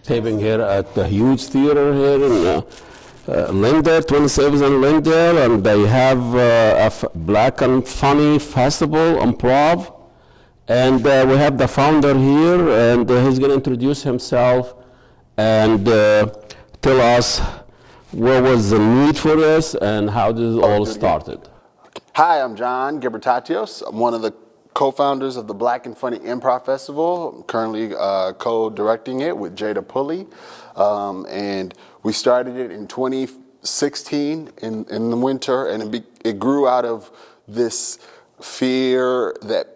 taping here at the huge theater here in Lindale, 27th and Lindale, and they have Black and Funny Festival, Improv. And we have the founder here, and he's going to introduce himself and tell us what was the need for this and how this all started. Hi, I'm John Gibbertatios. I'm one of the co-founders of the Black and Funny Improv Festival. I'm currently co-directing it with Jada Pulley. And we started it in 2016 in the winter, and it grew out of this fear that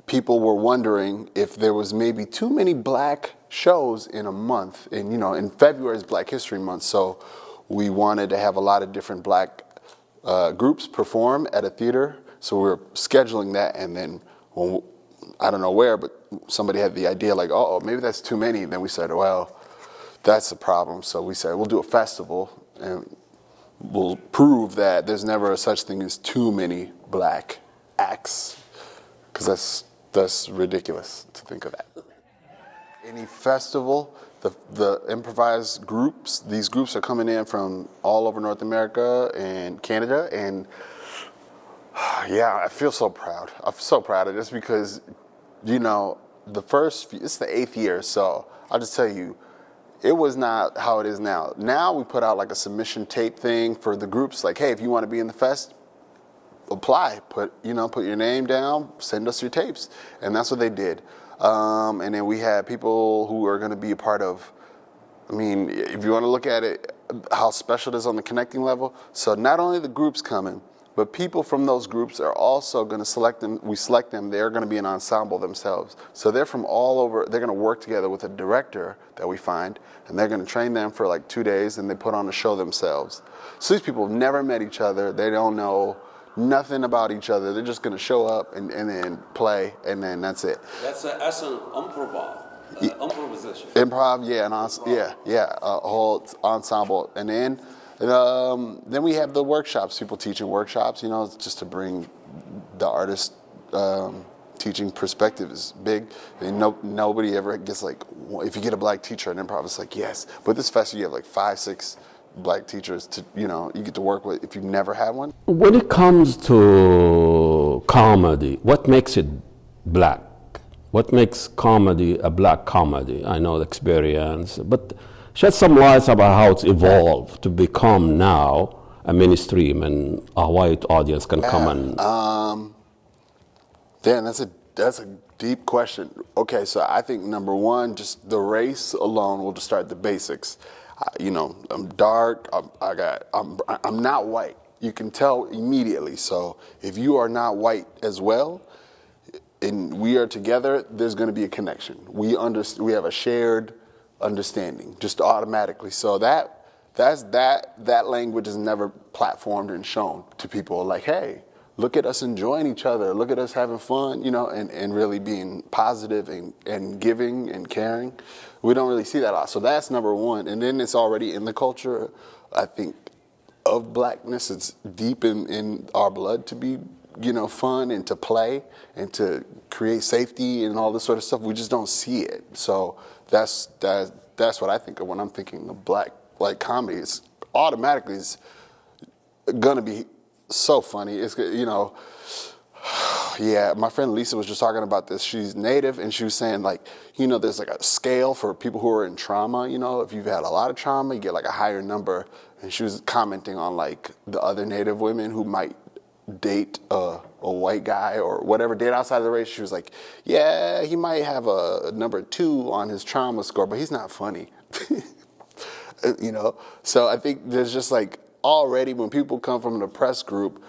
people were wondering if there was maybe too many black shows in a month. And in February is Black History Month, so we wanted to have a lot of different black groups perform at a theater. So we were scheduling that, and then I don't know where, but somebody had the idea like, oh, maybe that's too many. And then we said, well, that's a problem. So we said, we'll do a festival, and we'll prove that there's never a such thing as too many black acts, because that's ridiculous to think of that. Any festival, the improvised groups, these groups are coming in from all over North America and Canada, and yeah, I feel so proud. I'm so proud of this because, the first few, it's the 8th year, so I'll just tell you, it was not how it is now. Now we put out like a submission tape thing for the groups, like, hey, if you want to be in the fest, apply, put your name down, send us your tapes. And that's what they did. And then we had people who are going to be a part of, if you want to look at it, how special it is on the connecting level. So not only the groups coming, but people from those groups are also going to select them. We select them. They're going to be an ensemble themselves. So they're from all over. They're going to work together with a director that we find, and they're going to train them for like 2 days, and they put on a show themselves. So these people have never met each other. They don't know nothing about each other. They're just going to show up and then play, and then that's it. That's an improv. Improvisation. Improv, yeah, a whole ensemble. And then we have the workshops, people teaching workshops, just to bring the artist teaching perspective is big. Nobody ever gets like, if you get a black teacher in improv, it's like, yes. But this festival, you have like 5, 6 black teachers to, you get to work with if you've never had one. When it comes to comedy, what makes it black? What makes comedy a black comedy? I know the experience, but shed some light about how it's evolved to become now a mainstream and a white audience can come and... Dan, that's a deep question. Okay, so I think number one, just the race alone will just start the basics. I'm dark, I'm not white. You can tell immediately. So if you are not white as well, and we are together, there's going to be a connection. We have a shared understanding just automatically. So that language is never platformed and shown to people. Like, hey, look at us enjoying each other. Look at us having fun, and really being positive and giving and caring. We don't really see that a lot. So that's number one. And then it's already in the culture, I think, of blackness. It's deep in our blood to be, fun and to play and to create safety and all this sort of stuff. We just don't see it. So that's what I think of when I'm thinking of black comedy. It's automatically is gonna be so funny. It's yeah. My friend Lisa was just talking about this. She's Native, and she was saying there's like a scale for people who are in trauma. If you've had a lot of trauma, you get like a higher number. And she was commenting on like the other Native women who might date a white guy or whatever, date outside of the race. She was like, yeah, he might have a number 2 on his trauma score, but he's not funny. So I think there's just like already when people come from an oppressed group,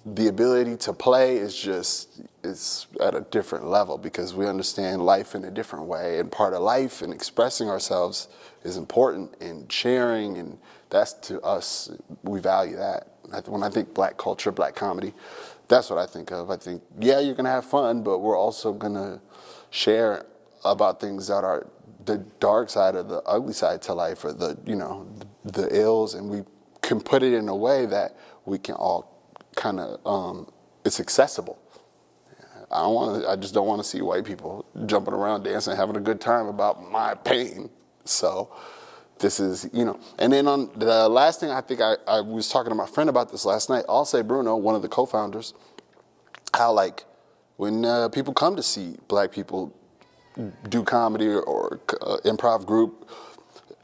the ability to play is at a different level because we understand life in a different way, and part of life and expressing ourselves is important, and sharing, and that's, to us, we value that. When I think black culture, black comedy, that's what I think of. I think, yeah, you're going to have fun, but we're also going to share about things that are the dark side or the ugly side to life, or the ills, and we can put it in a way that we can all kind of, it's accessible. I just don't want to see white people jumping around dancing, having a good time about my pain. So this is, and then on the last thing, I think I was talking to my friend about this last night. I'll say Bruno, one of the co-founders, how like when people come to see black people do comedy or improv group,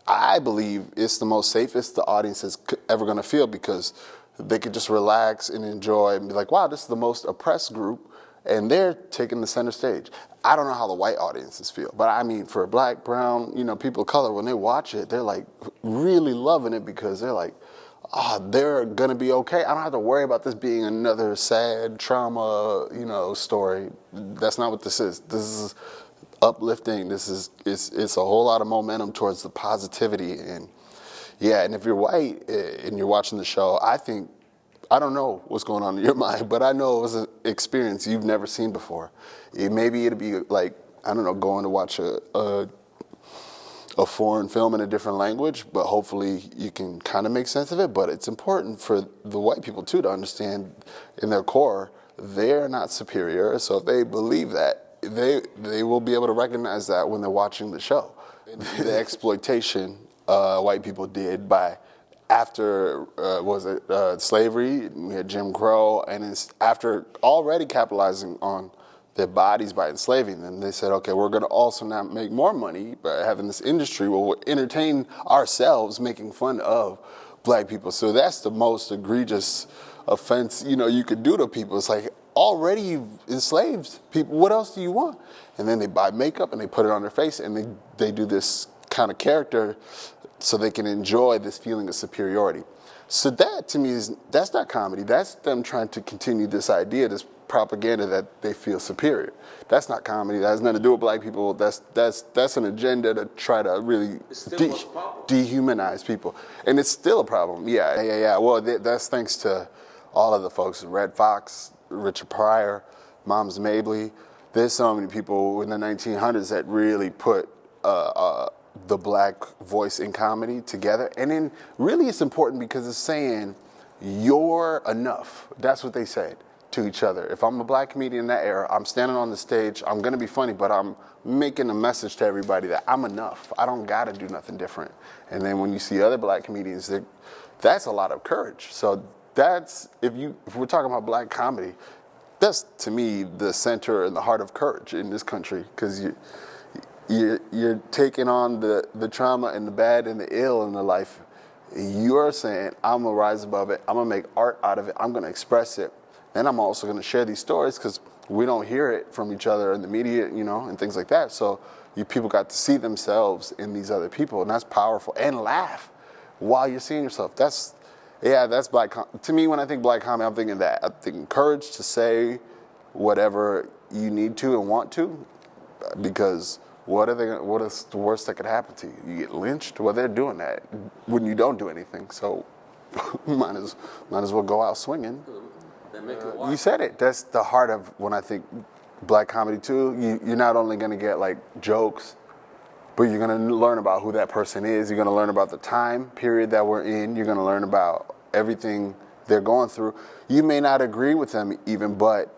I believe it's the most safest the audience is ever going to feel, because they could just relax and enjoy and be like, wow, this is the most oppressed group, and they're taking the center stage. I don't know how the white audiences feel, but I mean, for black, brown, people of color, when they watch it, they're like really loving it, because they're like, they're going to be okay. I don't have to worry about this being another sad trauma, story. That's not what this is. This is uplifting. It's a whole lot of momentum towards the positivity. And and if you're white and you're watching the show, I don't know what's going on in your mind, but I know it was an experience you've never seen before. Maybe it'll be like, I don't know, going to watch a foreign film in a different language, but hopefully you can kind of make sense of it. But it's important for the white people too to understand in their core, they're not superior. So if they believe that, they will be able to recognize that when they're watching the show. The exploitation white people did after slavery, we had Jim Crow, and it's after already capitalizing on their bodies by enslaving them, they said, okay, we're going to also now make more money by having this industry where we'll entertain ourselves making fun of black people. So that's the most egregious offense, you could do to people. It's like, already you've enslaved people. What else do you want? And then they buy makeup and they put it on their face, and they do this kind of character so they can enjoy this feeling of superiority. So that, to me, that's not comedy. That's them trying to continue this idea, this propaganda that they feel superior. That's not comedy. That has nothing to do with black people. That's an agenda to try to really dehumanize people. And it's still a problem. Yeah. Well, that's thanks to all of the folks, Red Fox, Richard Pryor, Moms Mabley. There's so many people in the 1900s that really put the black voice in comedy together. And then really it's important because it's saying, you're enough. That's what they said to each other. If I'm a black comedian in that era, I'm standing on the stage, I'm going to be funny, but I'm making a message to everybody that I'm enough. I don't got to do nothing different. And then when you see other black comedians, that's a lot of courage. So that's, if we're talking about black comedy, that's, to me, the center and the heart of courage in this country, because you're taking on the trauma and the bad and the ill in the life. You're saying, I'm going to rise above it. I'm going to make art out of it. I'm going to express it. And I'm also going to share these stories, because we don't hear it from each other in the media, and things like that. So people got to see themselves in these other people, and that's powerful. And laugh while you're seeing yourself. That's black to me, when I think black comedy, I'm thinking that. I'm thinking courage to say whatever you need to and want to, because what is the worst that could happen to you? You get lynched? Well, they're doing that when you don't do anything. So might as well go out swinging. You said it. That's the heart of when I think black comedy too. You're not only going to get like jokes, but you're going to learn about who that person is. You're going to learn about the time period that we're in. You're going to learn about everything they're going through. You may not agree with them even, but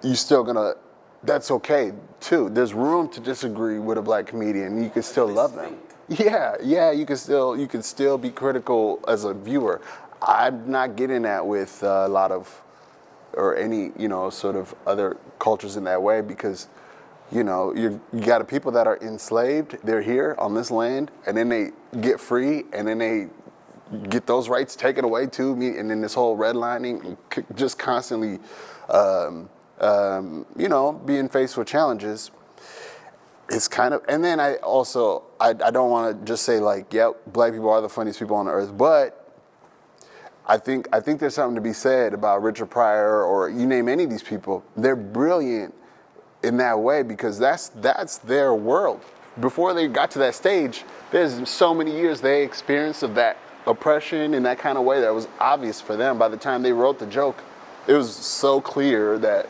you're still going to, that's okay too. There's room to disagree with a black comedian. You can still love them. Yeah, you can still be critical as a viewer. I'm not getting that with a lot of, or any, sort of other cultures in that way, because, you got a people that are enslaved. They're here on this land, and then they get free, and then they get those rights taken away too. And then this whole redlining, just constantly, being faced with challenges. It's kind of, and then I don't want to just say like, yep, black people are the funniest people on the earth, but I think there's something to be said about Richard Pryor, or you name any of these people. They're brilliant in that way, because that's their world. Before they got to that stage, there's so many years they experienced of that oppression in that kind of way that was obvious for them. By the time they wrote the joke, it was so clear that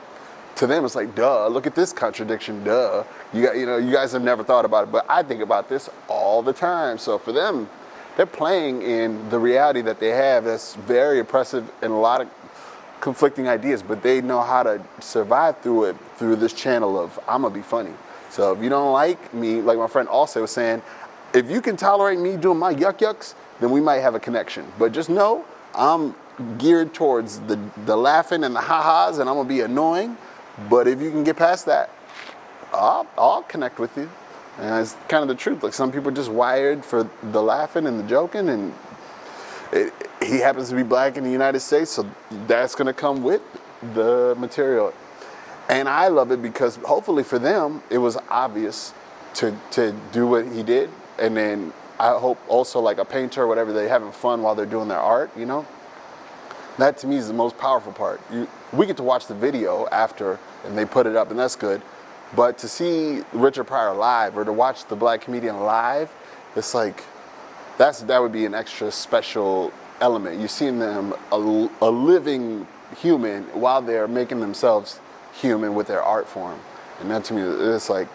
to them it's like, duh, look at this contradiction, duh. You guys have never thought about it, but I think about this all the time. So for them, they're playing in the reality that they have that's very oppressive and a lot of conflicting ideas, but they know how to survive through it through this channel of, I'm going to be funny. So if you don't like me, like my friend also was saying, if you can tolerate me doing my yuck yucks, then we might have a connection. But just know I'm geared towards the laughing and the ha-has, and I'm gonna be annoying. But if you can get past that, I'll connect with you. And it's kind of the truth. Like some people are just wired for the laughing and the joking, and he happens to be black in the United States, so that's gonna come with the material. And I love it because hopefully for them, it was obvious to do what he did. And then I hope also like a painter or whatever, they're having fun while they're doing their art, you know? That to me is the most powerful part. We get to watch the video after and they put it up, and that's good. But to see Richard Pryor live or to watch the black comedian live, it's like, that would be an extra special element. You're seeing them a living human while they're making themselves human with their art form. And that to me, it's like,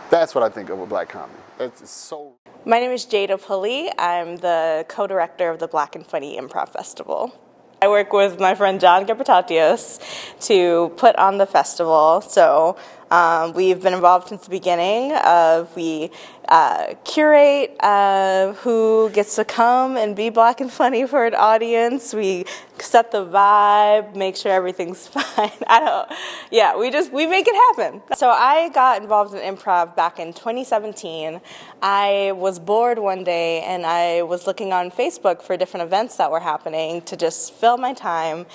that's what I think of a black comedy. It's so... My name is Jada Pulley. I'm the co-director of the Black and Funny Improv Festival. I work with my friend John Gabritatios to put on the festival. So we've been involved since the beginning. We curate who gets to come and be black and funny for an audience. We set the vibe, make sure everything's fine. We make it happen. So I got involved in improv back in 2017. I was bored one day and I was looking on Facebook for different events that were happening to just fill my time.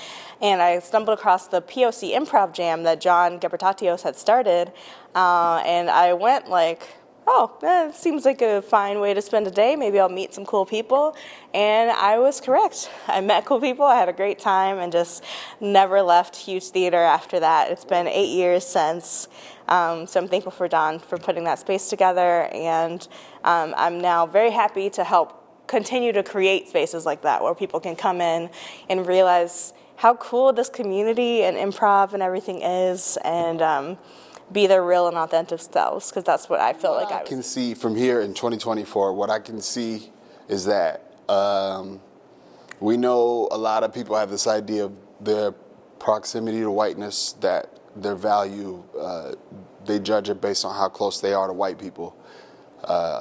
And I stumbled across the POC Improv Jam that John Gabritatios had started. And I went like, oh, that seems like a fine way to spend a day. Maybe I'll meet some cool people. And I was correct. I met cool people. I had a great time and just never left Hughes Theater after that. It's been 8 years since. So I'm thankful for Don for putting that space together. And I'm now very happy to help continue to create spaces like that where people can come in and realize how cool this community and improv and everything is, and be their real and authentic selves, because that's what I feel like I can see from here in 2024, what I can see is that we know a lot of people have this idea of their proximity to whiteness, that their value, they judge it based on how close they are to white people.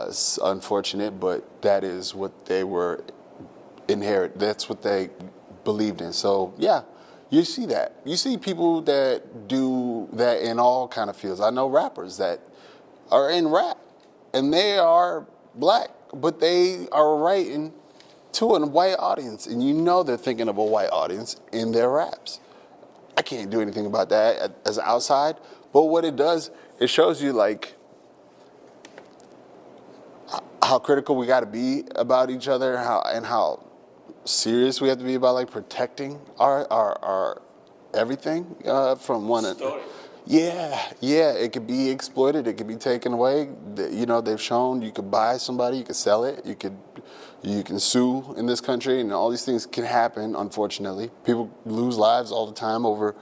It's unfortunate, but that is what they were that's what they believed in. So yeah, you see that. You see people that do that in all kind of fields. I know rappers that are in rap, and they are black, but they are writing to a white audience, and you know they're thinking of a white audience in their raps. I can't do anything about that as an outside, but what it does, it shows you like how critical we got to be about each other, and how serious we have to be about like protecting our everything from one. Yeah, it could be exploited, it could be taken away. You know, they've shown you could buy somebody, you could sell it, you can sue in this country, and all these things can happen. Unfortunately, people lose lives all the time over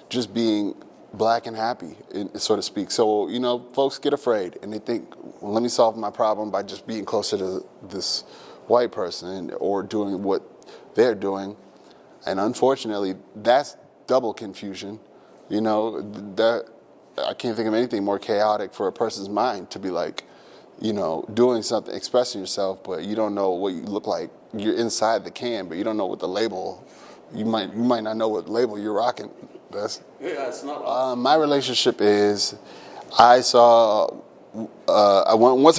just being black and happy, so to speak. So, you know, folks get afraid and they think, well, let me solve my problem by just being closer to this white person or doing what they're doing. And unfortunately, that's double confusion. You know, that I can't think of anything more chaotic for a person's mind to be like, you know, doing something, expressing yourself, but you don't know what you look like. You're inside the can, but you don't know what the label. You might not know what label you're rocking. It's not. My relationship is, once I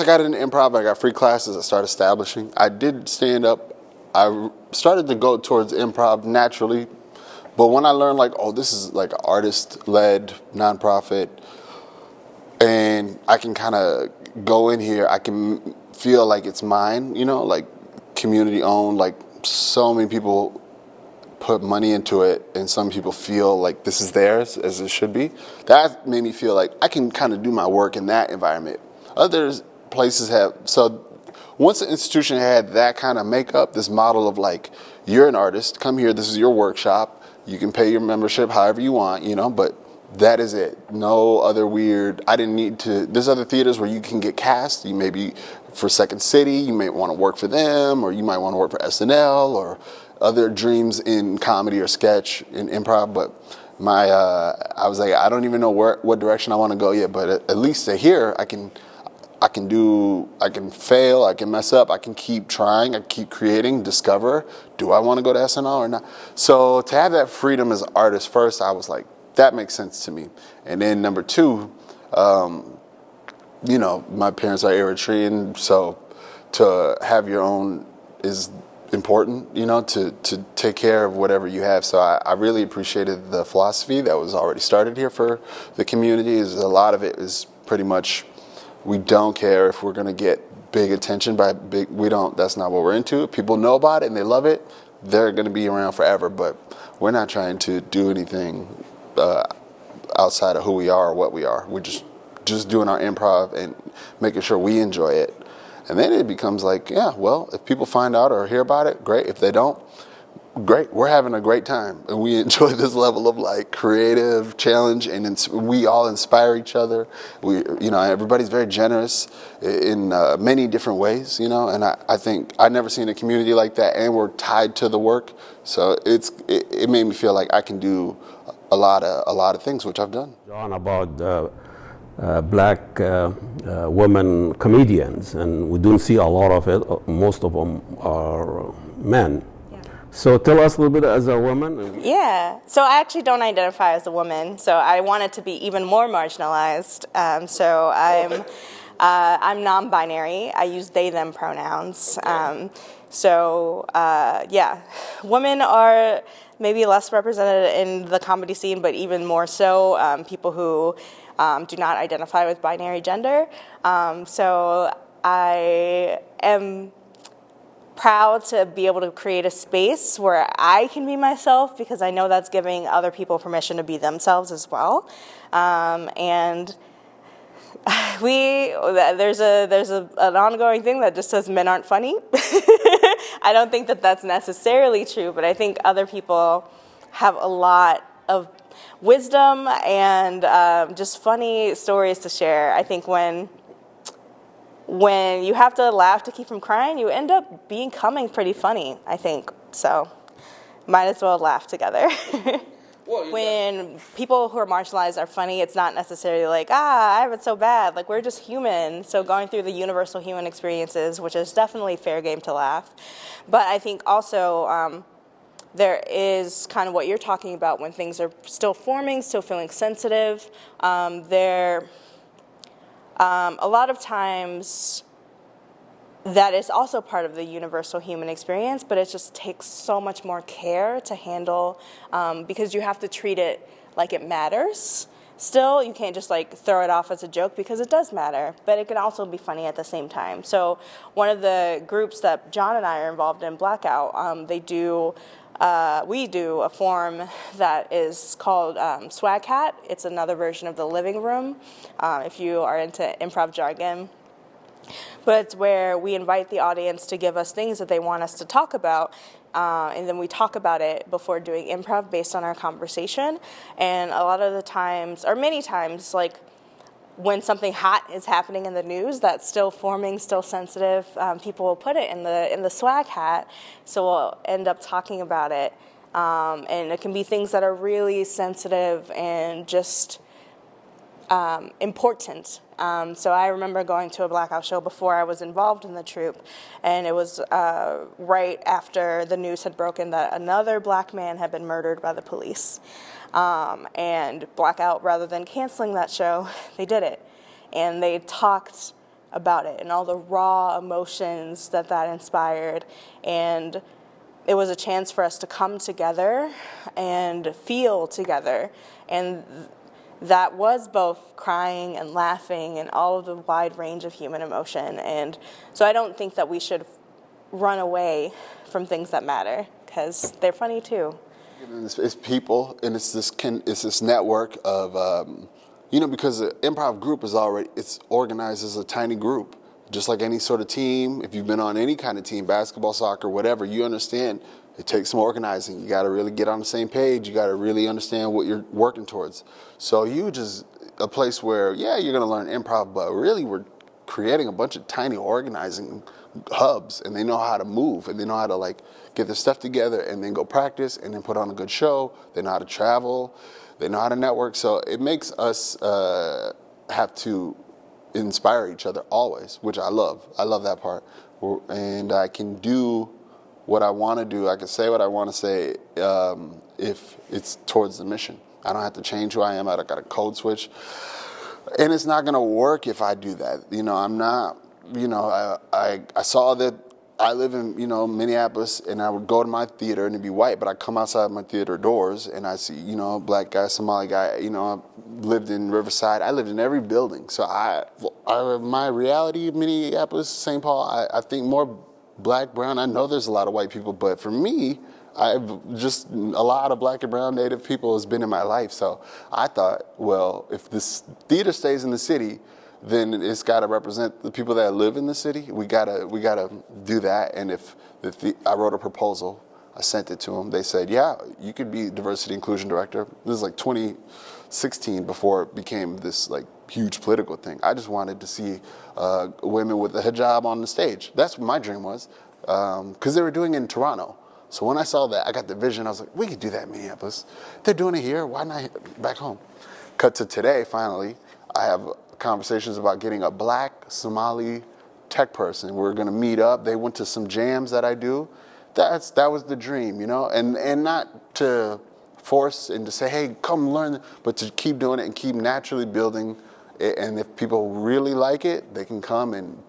got into improv, I got free classes. I started establishing. I did stand up. I started to go towards improv naturally, but when I learned like, oh, this is like an artist-led nonprofit, and I can kind of go in here, I can feel like it's mine, you know, like community-owned. Like so many people put money into it, and some people feel like this is theirs, as it should be. That made me feel like I can kind of do my work in that environment. Other places have, so once the institution had that kind of makeup, this model of like, you're an artist, come here, this is your workshop, you can pay your membership however you want, you know, but that is it. No other weird, I didn't need to, there's other theaters where you can get cast, you may be for Second City, you may want to work for them, or you might want to work for SNL, or other dreams in comedy or sketch in improv, but I was like, I don't even know what direction I want to go yet, but at least to here, I can fail, I can mess up, I can keep trying, I can keep creating, discover, do I want to go to SNL or not? So to have that freedom as an artist first, I was like, that makes sense to me. And then number two, my parents are Eritrean, so to have your own is important, to take care of whatever you have. So I really appreciated the philosophy that was already started here for the community. A lot of it is pretty much, we don't care if we're going to get big attention that's not what we're into. If people know about it and they love it, they're going to be around forever. But we're not trying to do anything outside of who we are or what we are. We're just doing our improv and making sure we enjoy it. And then it becomes like, yeah, well, if people find out or hear about it, great. If they don't, great. We're having a great time. And we enjoy this level of like creative challenge, and we all inspire each other. Everybody's very generous in many different ways, and I think I've never seen a community like that, and we're tied to the work. So it made me feel like I can do a lot of things, which I've done. John, about black women comedians, and we don't see a lot of it. Most of them are men. Yeah. So tell us a little bit as a woman. Yeah, so I actually don't identify as a woman, so I wanted to be even more marginalized. So I'm non-binary. I use they/them pronouns. Women are maybe less represented in the comedy scene, but even more so, people who do not identify with binary gender. So I am proud to be able to create a space where I can be myself, because I know that's giving other people permission to be themselves as well. And there's an ongoing thing that just says men aren't funny. I don't think that that's necessarily true, but I think other people have a lot of wisdom and just funny stories to share. I think when you have to laugh to keep from crying, you end up becoming pretty funny, I think. So might as well laugh together. When people who are marginalized are funny, it's not necessarily like, I have it so bad. Like, we're just human. So going through the universal human experiences, which is definitely fair game to laugh. But I think also there is kind of what you're talking about when things are still forming, still feeling sensitive. A lot of times that is also part of the universal human experience, but it just takes so much more care to handle because you have to treat it like it matters. Still, you can't just like throw it off as a joke, because it does matter, but it can also be funny at the same time. So one of the groups that John and I are involved in, Blackout, we do a form that is called Swag Hat. It's another version of the living room, if you are into improv jargon. But it's where we invite the audience to give us things that they want us to talk about, and then we talk about it before doing improv based on our conversation. And a lot of the times, or many times, like when something hot is happening in the news that's still forming, still sensitive, people will put it in the swag hat, so we'll end up talking about it. And it can be things that are really sensitive and just important. So I remember going to a Blackout show before I was involved in the troupe, and it was right after the news had broken that another black man had been murdered by the police. And Blackout, rather than canceling that show, they did it. And they talked about it and all the raw emotions that inspired. And it was a chance for us to come together and feel together. And that was both crying and laughing and all of the wide range of human emotion. And so I don't think that we should run away from things that matter, because they're funny too. It's people, and it's this network of, because the improv group it's organized as a tiny group, just like any sort of team. If you've been on any kind of team, basketball, soccer, whatever, you understand it takes some organizing. You got to really get on the same page. You got to really understand what you're working towards. So Huge is a place where, you're going to learn improv, but really we're creating a bunch of tiny organizing hubs, and they know how to move, and they know how to like get their stuff together and then go practice and then put on a good show. They know how to travel, they know how to network. So it makes us have to inspire each other always, which I love. I love that part. And I can do what I want to do. I can say what I want to say if it's towards the mission. I don't have to change who I am. I got a code switch. And it's not going to work if I do that. You know, I'm not, you know, I saw that I live in, you know, Minneapolis, and I would go to my theater and it'd be white, but I come outside my theater doors and I see, you know, black guy, Somali guy, you know, I lived in Riverside. I lived in every building. So my reality of Minneapolis, St. Paul, I think more black, brown. I know there's a lot of white people, but for me, a lot of black and brown native people has been in my life. So I thought, well, if this theater stays in the city, then it's got to represent the people that live in the city. We gotta do that. And I wrote a proposal, I sent it to them. They said, yeah, you could be diversity inclusion director. This is like 2016 before it became this like huge political thing. I just wanted to see women with a hijab on the stage. That's what my dream was, because they were doing it in Toronto. So when I saw that, I got the vision. I was like, we could do that in Minneapolis. They're doing it here. Why not back home? Cut to today, finally, I have conversations about getting a black Somali tech person. We're going to meet up. They went to some jams that I do. That was the dream, you know, and not to force and to say, hey, come learn, but to keep doing it and keep naturally building it. And if people really like it, they can come and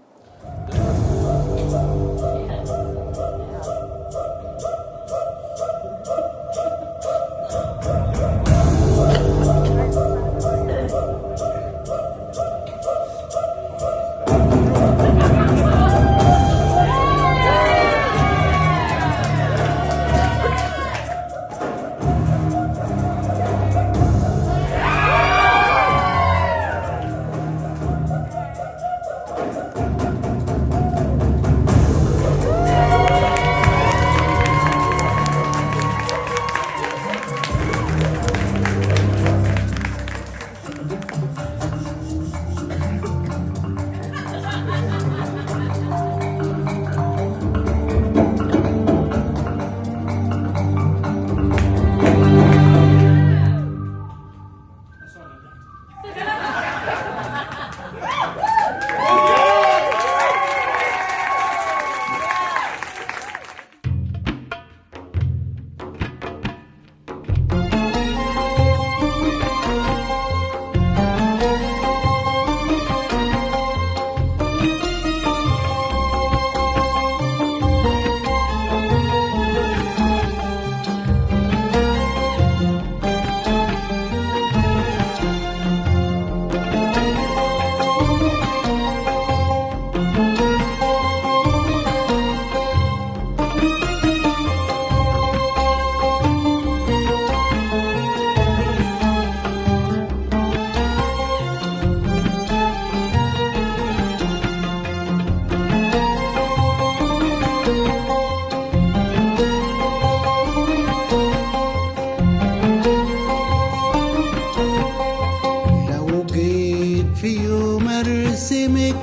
في يوم ارسمك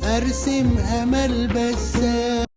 ارسم امل بسام